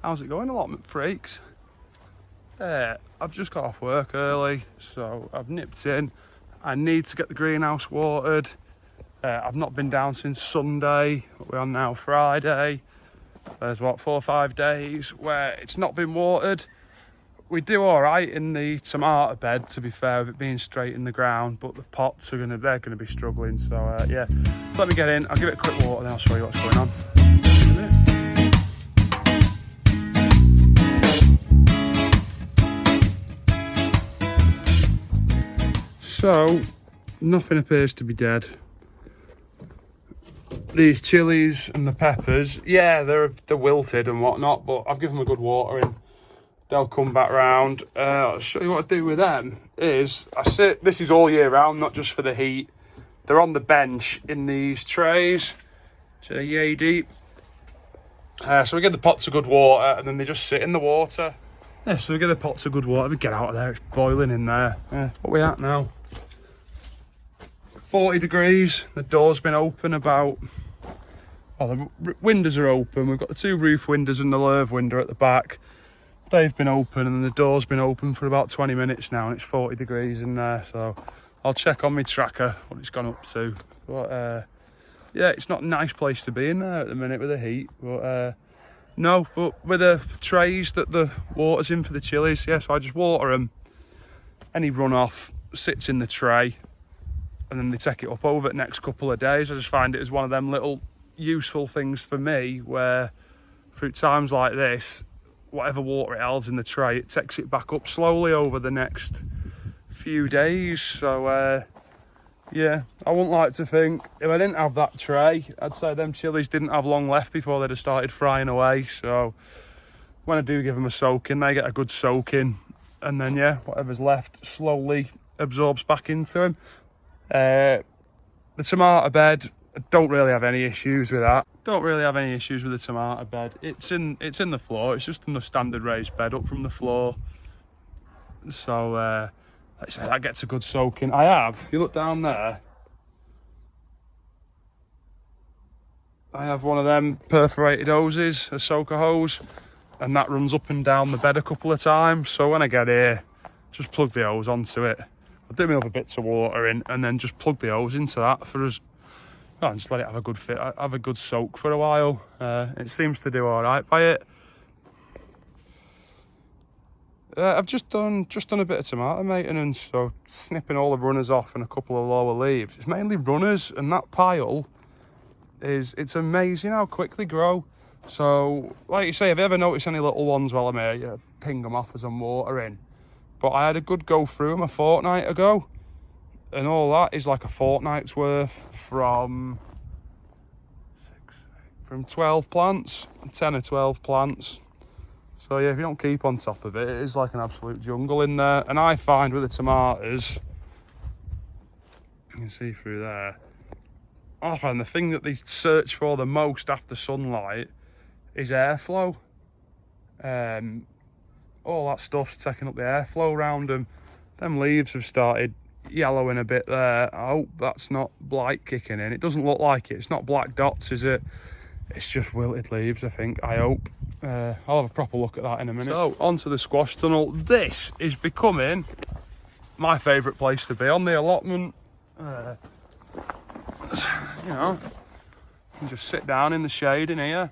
How's it going, allotment freaks? I've just got off work early, so I've nipped in. I need to get the greenhouse watered. I've not been down since Sunday. We're on now Friday. There's what, 4 or 5 days where it's not been watered. We do all right in the tomato bed, to be fair, with it being straight in the ground, but the pots they're gonna be struggling. So yeah, let me get in. I'll give it a quick water, then I'll show you what's going on. So, nothing appears to be dead. These chilies and the peppers, yeah, they're wilted and whatnot, but I've given them a good watering. They'll come back round. I'll show you what I do with them. This is all year round, not just for the heat. They're on the bench in these trays, so they're yay deep. So we give the pots a good water, and then they just sit in the water. Yeah, so we give the pots a good water. We get out of there, it's boiling in there. What are we at now? 40 degrees. The door's been open the windows are open. We've got the 2 roof windows and the lerve window at the back. They've been open, and the door's been open for about 20 minutes now, and it's 40 degrees in there. So I'll check on my tracker what it's gone up to. But yeah, it's not a nice place to be in there at the minute with the heat. But no, but with the trays that the water's in for the chilies, yeah, so I just water them. Any runoff sits in the tray, and then they take it up over the next couple of days. I just find it as one of them little useful things for me where through times like this, whatever water it holds in the tray, it takes it back up slowly over the next few days. So yeah, I wouldn't like to think if I didn't have that tray, I'd say them chilies didn't have long left before they'd have started frying away. So when I do give them a soaking, they get a good soaking, and then yeah, whatever's left slowly absorbs back into them. The tomato bed, I don't really have any issues with that. Don't really have any issues with the tomato bed. It's in the floor. It's just in the standard raised bed up from the floor. So like I say, that gets a good soaking. If you look down there, I have one of them perforated hoses, a soaker hose, and that runs up and down the bed a couple of times. So when I get here, just plug the hose onto it. I'll do my other bits of water in, and then just plug the hose into that for us. And just let it have a good fit, have a good soak for a while. It seems to do all right by it. I've just done a bit of tomato maintenance, so snipping all the runners off and a couple of lower leaves. It's mainly runners, and that pile it's amazing how quick they grow. So, like you say, if you ever notice any little ones while I'm here, you ping them off as I'm watering. But I had a good go through them a fortnight ago, and all that is like a fortnight's worth from 12 plants, 10 or 12 plants. So yeah, if you don't keep on top of it, it is like an absolute jungle in there. And I find with the tomatoes, you can see through there, I find the thing that they search for the most after sunlight is airflow. All that stuff's taking up the airflow around them. Them leaves have started yellowing a bit there. I hope that's not blight kicking in. It doesn't look like it. It's not black dots, is it? It's just wilted leaves, I think. I hope. I'll have a proper look at that in a minute. So, onto the squash tunnel. This is becoming my favourite place to be on the allotment. You know, you can just sit down in the shade in here.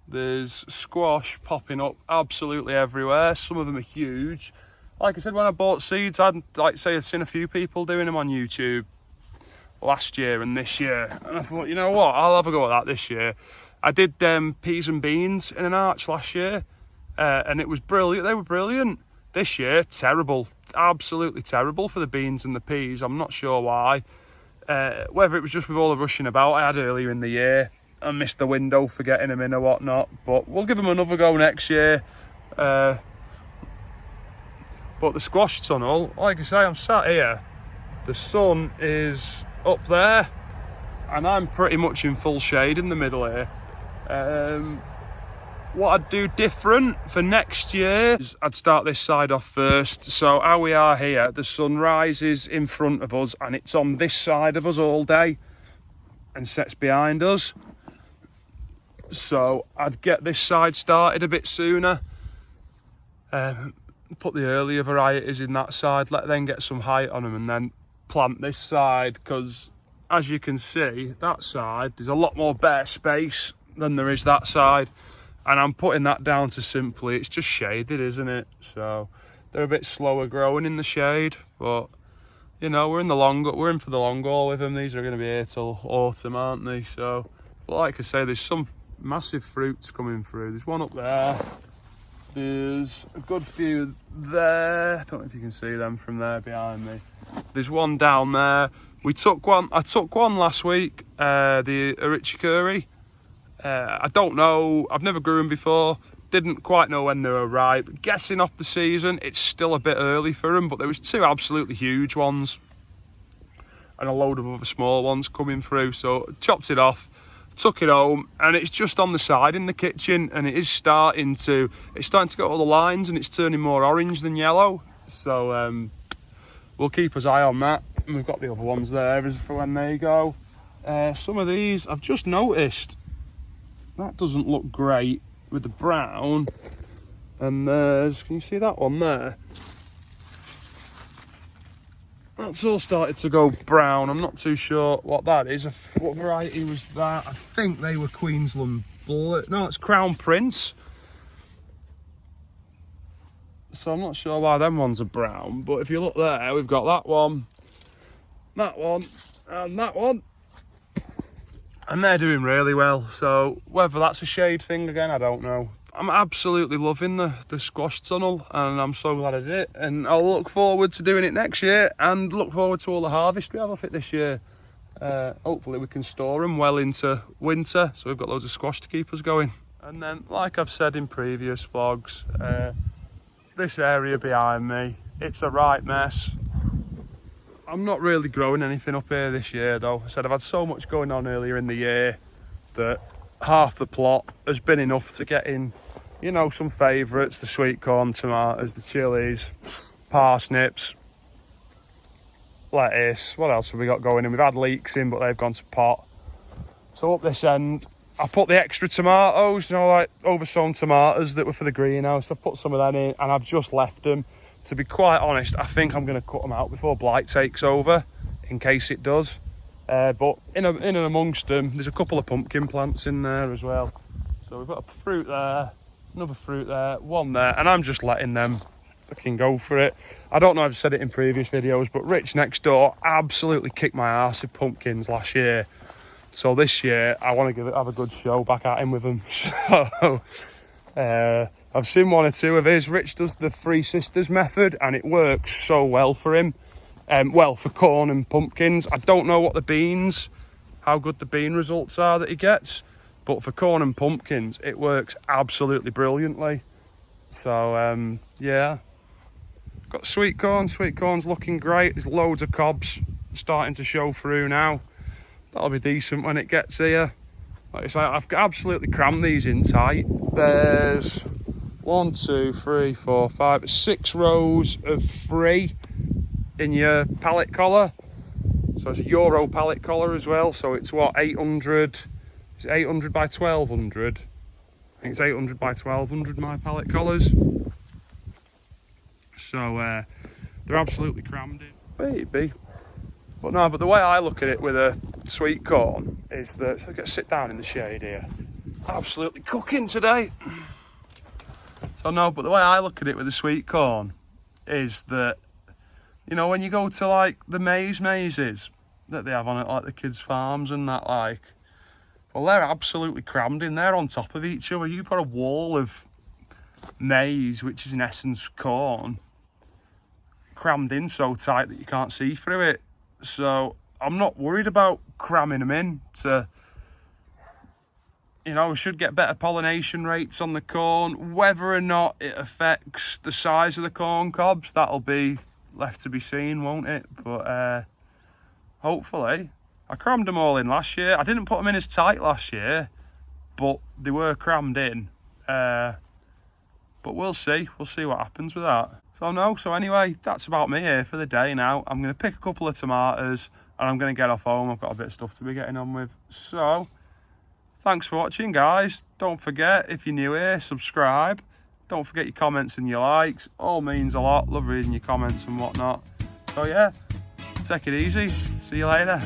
There's squash popping up absolutely everywhere. Some of them are huge. Like I said, when I bought seeds, I'd seen a few people doing them on YouTube last year and this year. And I thought, you know what, I'll have a go at that this year. I did peas and beans in an arch last year, and it was brilliant. They were brilliant. This year, terrible. Absolutely terrible for the beans and the peas. I'm not sure why. Whether it was just with all the rushing about I had earlier in the year. I missed the window for getting them in or whatnot. But we'll give them another go next year. But the squash tunnel, like I say, I'm sat here. The sun is up there, and I'm pretty much in full shade in the middle here. What I'd do different for next year is I'd start this side off first. So how we are here, the sun rises in front of us and it's on this side of us all day and sets behind us. so I'd get this side started a bit sooner. Put the earlier varieties in that side, let them get some height on them, and then plant this side, because as you can see, that side, there's a lot more bare space than there is that side. And I'm putting that down to simply, it's just shaded, isn't it? So they're a bit slower growing in the shade, but you know, we're in for the long haul with them. These are going to be here till autumn, aren't they? So, but like I say, there's some massive fruits coming through. There's one up there. There's a good few there. I don't know if you can see them from there behind me. There's one down there. I took one last week, the Arichikuri. I don't know, I've never grew them before, didn't quite know when they were ripe. Guessing off the season, it's still a bit early for them, but there was two absolutely huge ones and a load of other small ones coming through. So chopped it off, took it home, and it's just on the side in the kitchen, and it's starting to get all the lines, and it's turning more orange than yellow. So we'll keep an eye on that, and we've got the other ones there as for when they go. Some of these I've just noticed, that doesn't look great with the brown. And can you see that one there? That's all started to go brown. I'm not too sure what that is. What variety was that? I think they were Queensland Blue. No, it's Crown Prince. So I'm not sure why them ones are brown. But if you look there, we've got that one, and that one. And they're doing really well, so whether that's a shade thing again, I don't know. I'm absolutely loving the squash tunnel, and I'm so glad I did it. And I'll look forward to doing it next year, and look forward to all the harvest we have off it this year. Hopefully we can store them well into winter, so we've got loads of squash to keep us going. And then, like I've said in previous vlogs, this area behind me, it's a right mess. I'm not really growing anything up here this year though. I said I've had so much going on earlier in the year that half the plot has been enough to get in, you know, some favourites, the sweet corn, tomatoes, the chilies, parsnips, lettuce. What else have we got going in? We've had leeks in, but they've gone to pot. So up this end, I put the extra tomatoes, you know, like oversown tomatoes that were for the greenhouse. I've put some of them in, and I've just left them. To be quite honest, I think I'm going to cut them out before blight takes over, in case it does. But in and amongst them, there's a couple of pumpkin plants in there as well. So we've got a fruit there, another fruit there, one there, and I'm just letting them fucking go for it. I don't know if I've said it in previous videos, but Rich next door absolutely kicked my ass with pumpkins last year. So this year, I want to have a good show back at him with them. So, I've seen one or two of his. Rich does the Three Sisters method, and it works so well for him. Well, for corn and pumpkins. I don't know what the beans, how good the bean results are that he gets, but for corn and pumpkins, it works absolutely brilliantly. So, yeah. Got sweet corn. Sweet corn's looking great. There's loads of cobs starting to show through now. That'll be decent when it gets here. Like I say, I've absolutely crammed these in tight. There's 1, 2, 3, 4, 5, 6 rows of 3 in your pallet collar. So it's a Euro pallet collar as well. So it's what, 800? Is it 800 by 1200? I think it's 800 by 1200, my pallet collars. So they're absolutely crammed in. Maybe. But no, but the way I look at it with a sweet corn is that, so I get to sit down in the shade here. Absolutely cooking today. So no, but the way I look at it with the sweet corn is that, you know, when you go to like the mazes that they have on it, like the kids' farms and that, like, well, they're absolutely crammed in. They're on top of each other. You've got a wall of maize, which is in essence corn, crammed in so tight that you can't see through it. So I'm not worried about cramming them in to, you know, we should get better pollination rates on the corn. Whether or not it affects the size of the corn cobs, that'll be left to be seen, won't it? But hopefully. I crammed them all in last year. I didn't put them in as tight last year, but they were crammed in. But we'll see. We'll see what happens with that. So anyway, that's about me here for the day now. I'm going to pick a couple of tomatoes and I'm going to get off home. I've got a bit of stuff to be getting on with. So, thanks for watching, guys. Don't forget, if you're new here, subscribe. Don't forget your comments and your likes. All means a lot. Love reading your comments and whatnot. So yeah, take it easy. See you later.